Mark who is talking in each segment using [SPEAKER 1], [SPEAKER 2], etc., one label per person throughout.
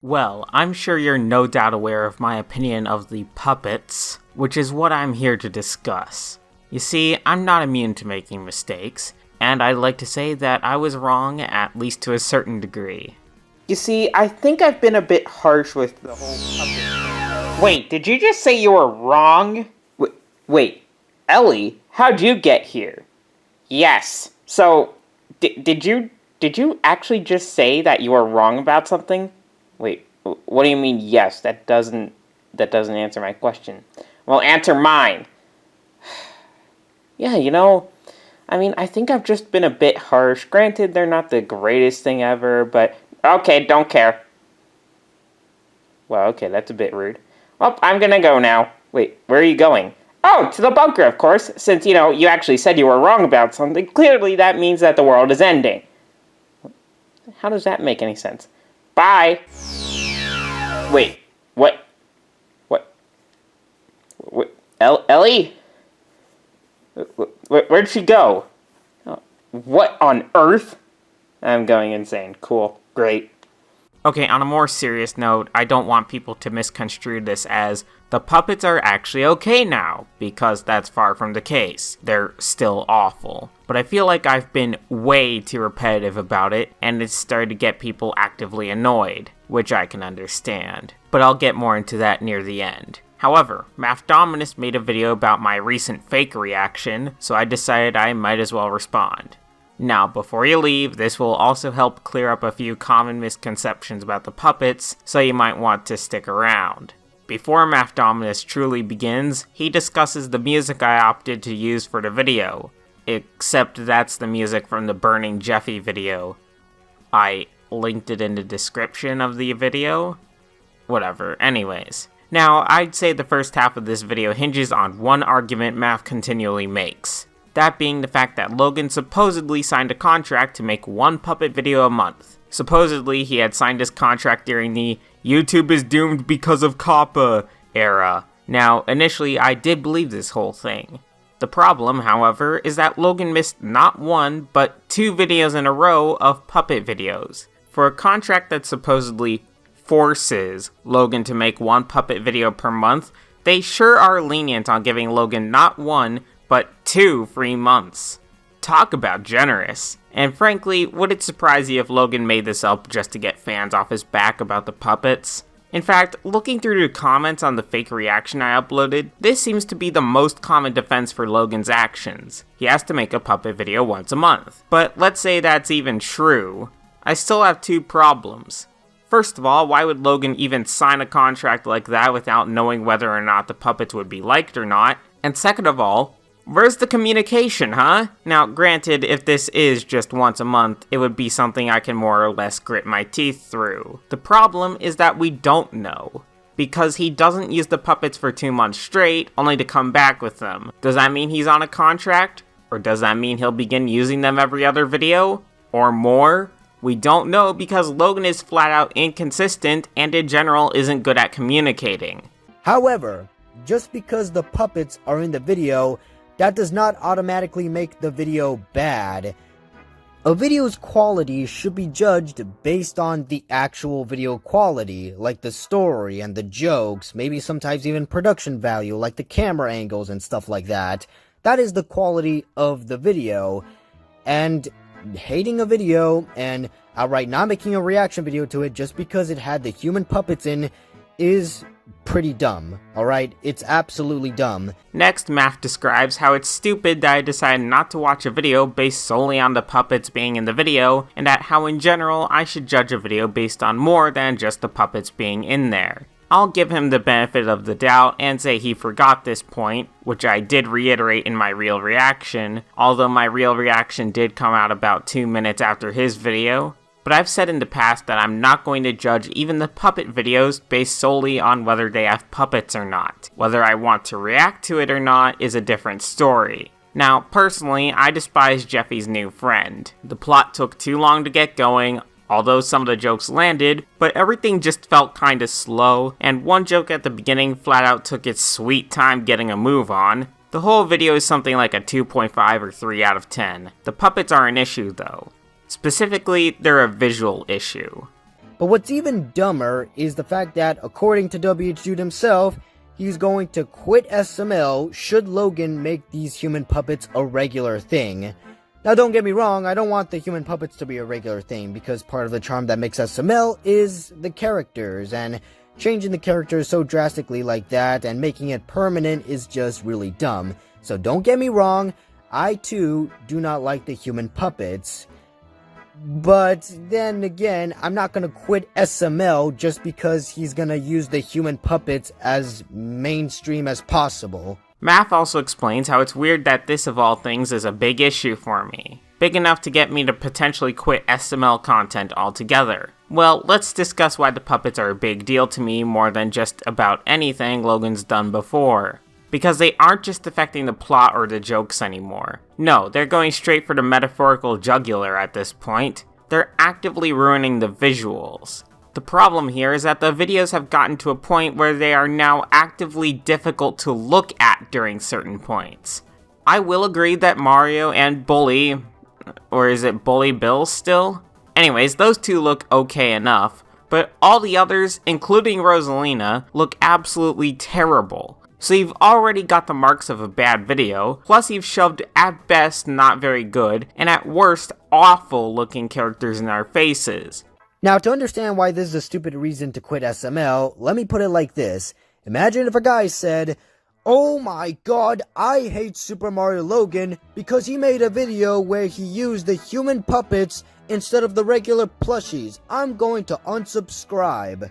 [SPEAKER 1] Well, I'm sure you're no doubt aware of my opinion of the puppets, which is what I'm here to discuss. You see, I'm not immune to making mistakes, and I'd like to say that I was wrong at least to a certain degree.
[SPEAKER 2] You see, I think I've been a bit harsh with the whole puppet thing. Wait, did you just say you were wrong? Wait, Ellie, how'd you get here? Yes. So, did you actually just say that you were wrong about something? Wait, what do you mean yes? That doesn't answer my question. Well, answer mine. Yeah, I think I've just been a bit harsh. Granted, they're not the greatest thing ever, but okay, don't care. Well, okay, that's a bit rude. Well, I'm gonna go now. Wait, where are you going? Oh, to the bunker, of course. Since, you actually said you were wrong about something, clearly that means that the world is ending. How does that make any sense? Bye! Wait, what? Ellie? Where'd she go? What on earth? I'm going insane. Cool. Great.
[SPEAKER 1] Okay, on a more serious note, I don't want people to misconstrue this as the puppets are actually okay now, because that's far from the case. They're still awful. But I feel like I've been way too repetitive about it, and it's started to get people actively annoyed, which I can understand. But I'll get more into that near the end. However, Mafdominus made a video about my recent fake reaction, so I decided I might as well respond. Now, before you leave, this will also help clear up a few common misconceptions about the puppets, so you might want to stick around. Before Mafdominus truly begins, he discusses the music I opted to use for the video. Except that's the music from the Burning Jeffy video. I linked it in the description of the video. Whatever, anyways. Now, I'd say the first half of this video hinges on one argument Maf continually makes. That being the fact that Logan supposedly signed a contract to make one puppet video a month. Supposedly, he had signed his contract during the YouTube is doomed because of COPPA era. Now, initially, I did believe this whole thing. The problem, however, is that Logan missed not one, but 2 videos in a row of puppet videos. For a contract that supposedly forces Logan to make one puppet video per month, they sure are lenient on giving Logan not 1, but 2 free months. Talk about generous. And frankly, would it surprise you if Logan made this up just to get fans off his back about the puppets? In fact, looking through the comments on the fake reaction I uploaded, this seems to be the most common defense for Logan's actions. He has to make a puppet video once a month. But let's say that's even true. I still have 2 problems. First of all, why would Logan even sign a contract like that without knowing whether or not the puppets would be liked or not? And second of all, where's the communication, huh? Now, granted, if this is just once a month, it would be something I can more or less grit my teeth through. The problem is that we don't know. Because he doesn't use the puppets for 2 months straight, only to come back with them. Does that mean he's on a contract? Or does that mean he'll begin using them every other video? Or more? We don't know because Logan is flat out inconsistent and in general isn't good at communicating.
[SPEAKER 3] However, just because the puppets are in the video, that does not automatically make the video bad. A video's quality should be judged based on the actual video quality, like the story and the jokes, maybe sometimes even production value, like the camera angles and stuff like that. That is the quality of the video, and hating a video and outright not making a reaction video to it just because it had the human puppets in is pretty dumb, alright? It's absolutely dumb.
[SPEAKER 1] Next, Maf describes how it's stupid that I decided not to watch a video based solely on the puppets being in the video, and that how in general I should judge a video based on more than just the puppets being in there. I'll give him the benefit of the doubt and say he forgot this point, which I did reiterate in my real reaction, although my real reaction did come out about 2 minutes after his video. But I've said in the past that I'm not going to judge even the puppet videos based solely on whether they have puppets or not. Whether I want to react to it or not is a different story. Now, personally, I despise Jeffy's new friend. The plot took too long to get going, although some of the jokes landed, but everything just felt kinda slow, and one joke at the beginning flat out took its sweet time getting a move on. The whole video is something like a 2.5 or 3 out of 10. The puppets are an issue though. Specifically, they're a visual issue.
[SPEAKER 3] But what's even dumber is the fact that, according to dabhdude himself, he's going to quit SML should Logan make these human puppets a regular thing. Now don't get me wrong, I don't want the human puppets to be a regular thing, because part of the charm that makes SML is the characters, and changing the characters so drastically like that and making it permanent is just really dumb. So don't get me wrong, I too do not like the human puppets. But then again, I'm not gonna quit SML just because he's gonna use the human puppets as mainstream as possible.
[SPEAKER 1] Maf also explains how it's weird that this of all things is a big issue for me. Big enough to get me to potentially quit SML content altogether. Well, let's discuss why the puppets are a big deal to me more than just about anything Logan's done before. Because they aren't just affecting the plot or the jokes anymore. No, they're going straight for the metaphorical jugular at this point. They're actively ruining the visuals. The problem here is that the videos have gotten to a point where they are now actively difficult to look at during certain points. I will agree that Mario and Bully, or is it Bully Bill still? Anyways, those two look okay enough, but all the others, including Rosalina, look absolutely terrible. So you've already got the marks of a bad video, plus you've shoved at best not very good, and at worst awful looking characters in our faces.
[SPEAKER 3] Now, to understand why this is a stupid reason to quit SML, let me put it like this. Imagine if a guy said, "Oh my god, I hate Super Mario Logan because he made a video where he used the human puppets instead of the regular plushies. I'm going to unsubscribe."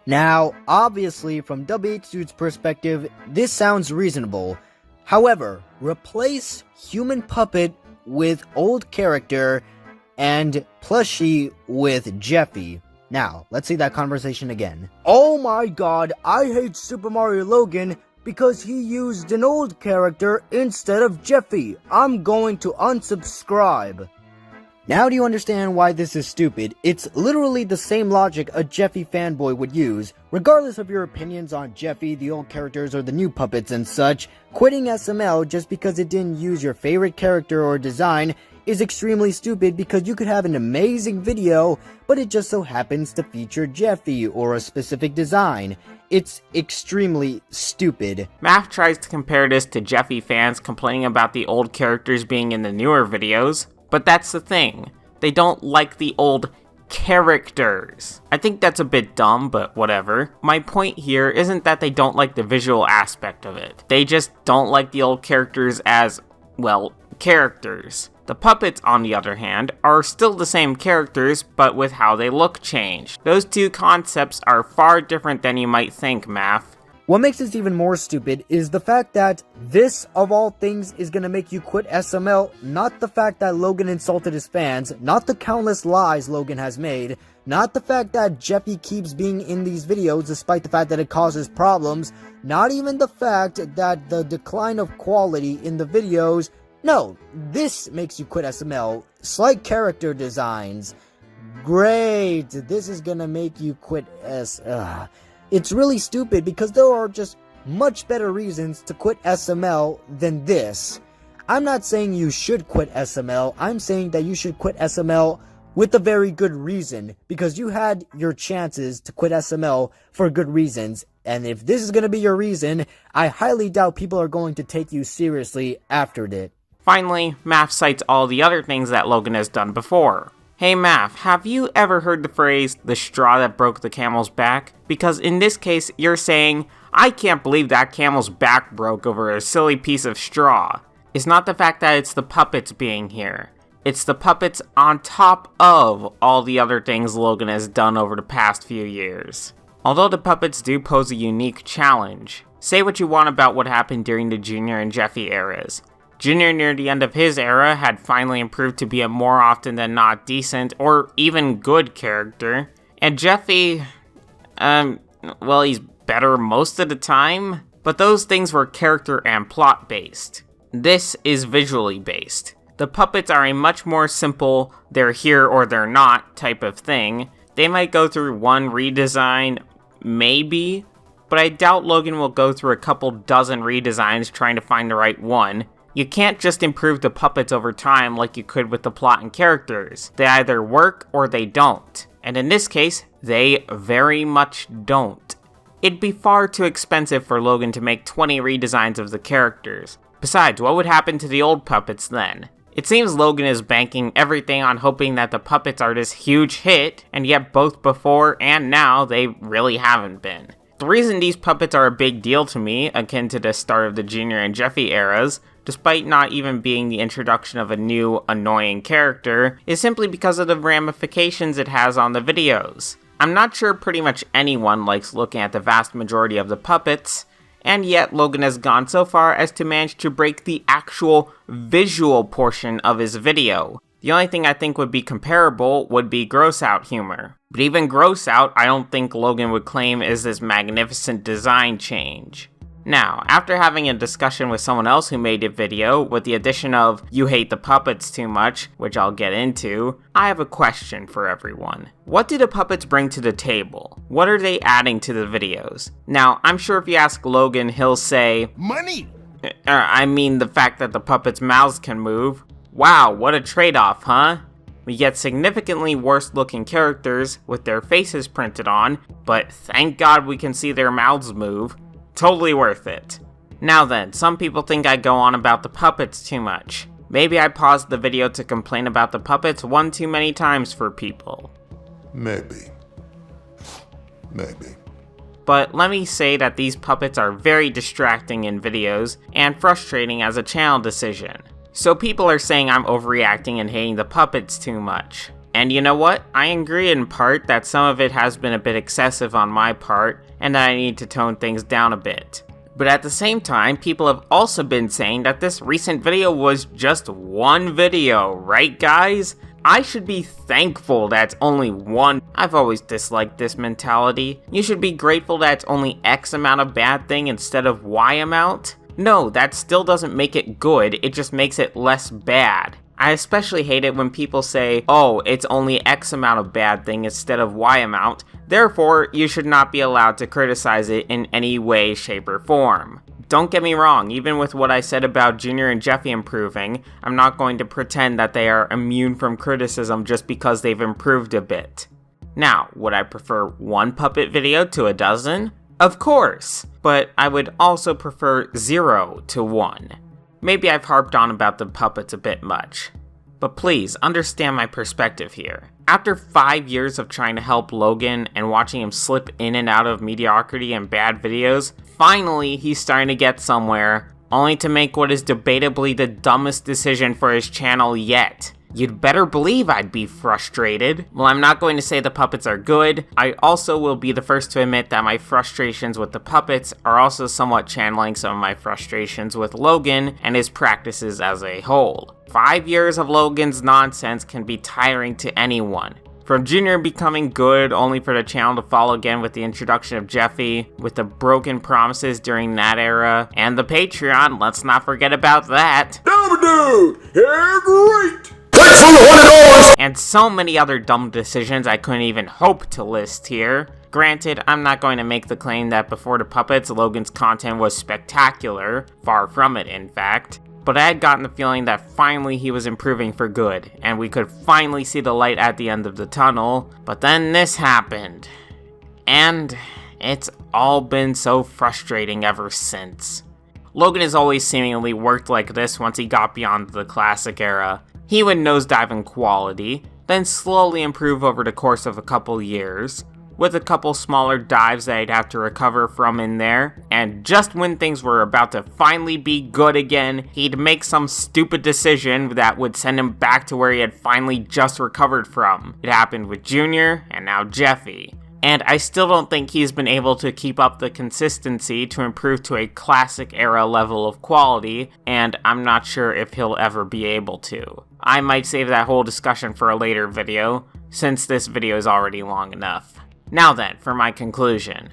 [SPEAKER 3] Now, obviously, from dabhdude's perspective, this sounds reasonable. However, replace human puppet with old character and plushie with Jeffy. Now, let's see that conversation again. "Oh my god, I hate Super Mario Logan because he used an old character instead of Jeffy. I'm going to unsubscribe." Now do you understand why this is stupid? It's literally the same logic a Jeffy fanboy would use. Regardless of your opinions on Jeffy, the old characters, or the new puppets and such, quitting SML just because it didn't use your favorite character or design is extremely stupid, because you could have an amazing video, but it just so happens to feature Jeffy or a specific design. It's extremely stupid.
[SPEAKER 1] Maf tries to compare this to Jeffy fans complaining about the old characters being in the newer videos. But that's the thing, they don't like the old characters. I think that's a bit dumb, but whatever. My point here isn't that they don't like the visual aspect of it. They just don't like the old characters as, well, characters. The puppets, on the other hand, are still the same characters, but with how they look changed. Those two concepts are far different than you might think, Maf.
[SPEAKER 3] What makes this even more stupid is the fact that this, of all things, is gonna make you quit SML, not the fact that Logan insulted his fans, not the countless lies Logan has made, not the fact that Jeffy keeps being in these videos despite the fact that it causes problems, not even the fact that the decline of quality in the videos. No, this makes you quit SML. Slight character designs. Great, this is gonna make you quit It's really stupid because there are just much better reasons to quit SML than this. I'm not saying you should quit SML, I'm saying that you should quit SML with a very good reason, because you had your chances to quit SML for good reasons, and if this is going to be your reason, I highly doubt people are going to take you seriously after it.
[SPEAKER 1] Finally, Maf cites all the other things that Logan has done before. Hey Maf, have you ever heard the phrase, the straw that broke the camel's back? Because in this case, you're saying, I can't believe that camel's back broke over a silly piece of straw. It's not the fact that it's the puppets being here. It's the puppets on top of all the other things Logan has done over the past few years. Although the puppets do pose a unique challenge. Say what you want about what happened during the Junior and Jeffy eras. Junior, near the end of his era, had finally improved to be a more often than not decent or even good character. And Jeffy, well, he's better most of the time. But those things were character and plot based. This is visually based. The puppets are a much more simple, they're here or they're not type of thing. They might go through one redesign, maybe, but I doubt Logan will go through a couple dozen redesigns trying to find the right one. You can't just improve the puppets over time like you could with the plot and characters. They either work or they don't. And in this case, they very much don't. It'd be far too expensive for Logan to make 20 redesigns of the characters. Besides, what would happen to the old puppets then? It seems Logan is banking everything on hoping that the puppets are this huge hit, and yet both before and now they really haven't been. The reason these puppets are a big deal to me, akin to the start of the Junior and Jeffy eras, despite not even being the introduction of a new, annoying character, is simply because of the ramifications it has on the videos. I'm not sure pretty much anyone likes looking at the vast majority of the puppets, and yet Logan has gone so far as to manage to break the actual visual portion of his video. The only thing I think would be comparable would be gross out humor. But even gross out, I don't think Logan would claim is this magnificent design change. Now, after having a discussion with someone else who made a video, with the addition of "you hate the puppets too much," which I'll get into, I have a question for everyone. What do the puppets bring to the table? What are they adding to the videos? Now, I'm sure if you ask Logan, he'll say,
[SPEAKER 4] money!
[SPEAKER 1] I mean the fact that the puppets' mouths can move. Wow, what a trade-off, huh? We get significantly worse looking characters with their faces printed on, but thank God we can see their mouths move. Totally worth it. Now then, some people think I go on about the puppets too much. Maybe I paused the video to complain about the puppets one too many times for people.
[SPEAKER 4] Maybe.
[SPEAKER 1] But let me say that these puppets are very distracting in videos and frustrating as a channel decision. So people are saying I'm overreacting and hating the puppets too much. And you know what? I agree in part that some of it has been a bit excessive on my part, and that I need to tone things down a bit. But at the same time, people have also been saying that this recent video was just one video, right guys? I should be thankful that it's only one. I've always disliked this mentality. You should be grateful that it's only X amount of bad thing instead of Y amount. No, that still doesn't make it good, it just makes it less bad. I especially hate it when people say, oh, it's only X amount of bad thing instead of Y amount, therefore you should not be allowed to criticize it in any way, shape, or form. Don't get me wrong, even with what I said about Junior and Jeffy improving, I'm not going to pretend that they are immune from criticism just because they've improved a bit. Now, would I prefer one puppet video to a dozen? Of course, but I would also prefer 0 to 1. Maybe I've harped on about the puppets a bit much, but please understand my perspective here. After 5 years of trying to help Logan and watching him slip in and out of mediocrity and bad videos, finally he's starting to get somewhere, only to make what is debatably the dumbest decision for his channel yet. You'd better believe I'd be frustrated. Well, I'm not going to say the puppets are good. I also will be the first to admit that my frustrations with the puppets are also somewhat channeling some of my frustrations with Logan and his practices as a whole. 5 years of Logan's nonsense can be tiring to anyone. From Junior becoming good only for the channel to fall again with the introduction of Jeffy, with the broken promises during that era, and the Patreon, let's not forget about that.
[SPEAKER 4] Dabhdude! You're great!
[SPEAKER 1] And so many other dumb decisions I couldn't even hope to list here. Granted, I'm not going to make the claim that before the puppets, Logan's content was spectacular, far from it in fact, but I had gotten the feeling that finally he was improving for good, and we could finally see the light at the end of the tunnel, but then this happened. And it's all been so frustrating ever since. Logan has always seemingly worked like this once he got beyond the classic era. He would nosedive in quality, then slowly improve over the course of a couple years, with a couple smaller dives that I'd have to recover from in there, and just when things were about to finally be good again, he'd make some stupid decision that would send him back to where he had finally just recovered from. It happened with Junior, and now Jeffy. And I still don't think he's been able to keep up the consistency to improve to a classic era level of quality, and I'm not sure if he'll ever be able to. I might save that whole discussion for a later video, since this video is already long enough. Now then, for my conclusion.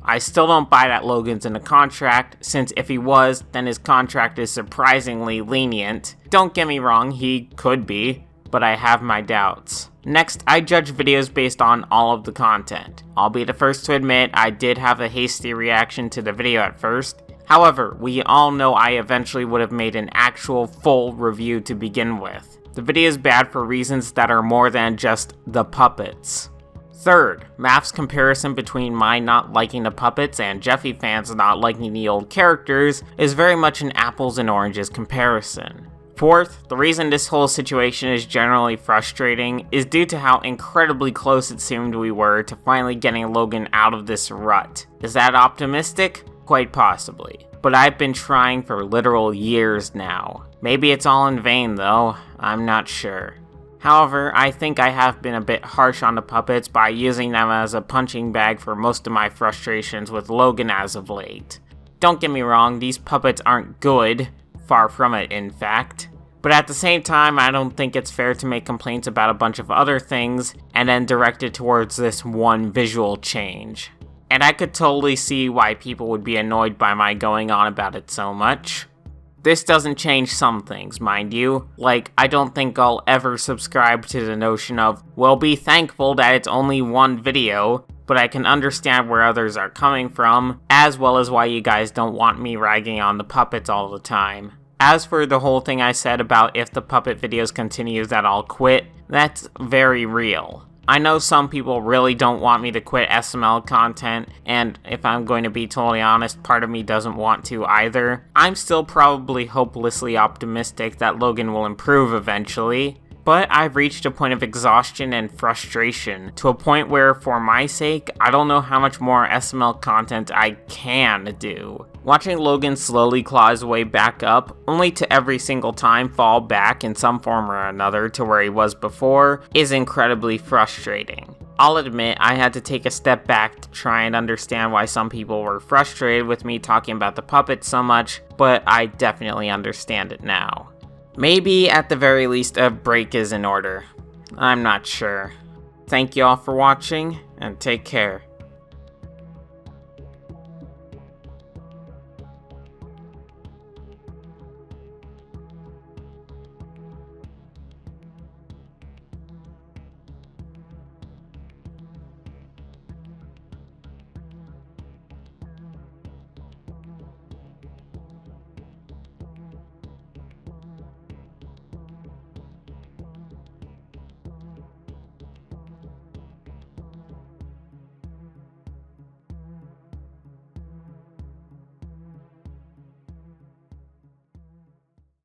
[SPEAKER 1] I still don't buy that Logan's in a contract, since if he was, then his contract is surprisingly lenient. Don't get me wrong, he could be, but I have my doubts. Next, I judge videos based on all of the content. I'll be the first to admit I did have a hasty reaction to the video at first. However, we all know I eventually would have made an actual full review to begin with. The video is bad for reasons that are more than just the puppets. Third, Maf's comparison between my not liking the puppets and Jeffy fans not liking the old characters is very much an apples and oranges comparison. Fourth, the reason this whole situation is generally frustrating is due to how incredibly close it seemed we were to finally getting Logan out of this rut. Is that optimistic? Quite possibly. But I've been trying for literal years now. Maybe it's all in vain though, I'm not sure. However, I think I have been a bit harsh on the puppets by using them as a punching bag for most of my frustrations with Logan as of late. Don't get me wrong, these puppets aren't good. Far from it, in fact. But at the same time, I don't think it's fair to make complaints about a bunch of other things and then direct it towards this one visual change. And I could totally see why people would be annoyed by my going on about it so much. This doesn't change some things, mind you. Like, I don't think I'll ever subscribe to the notion of, well, be thankful that it's only one video, but I can understand where others are coming from, as well as why you guys don't want me ragging on the puppets all the time. As for the whole thing I said about if the puppet videos continue that I'll quit, that's very real. I know some people really don't want me to quit SML content, and if I'm going to be totally honest, part of me doesn't want to either. I'm still probably hopelessly optimistic that Logan will improve eventually, but I've reached a point of exhaustion and frustration, to a point where, for my sake, I don't know how much more SML content I can do. Watching Logan slowly claw his way back up, only to every single time fall back in some form or another to where he was before, is incredibly frustrating. I'll admit I had to take a step back to try and understand why some people were frustrated with me talking about the puppets so much, but I definitely understand it now. Maybe, at the very least, a break is in order. I'm not sure. Thank you all for watching, and take care.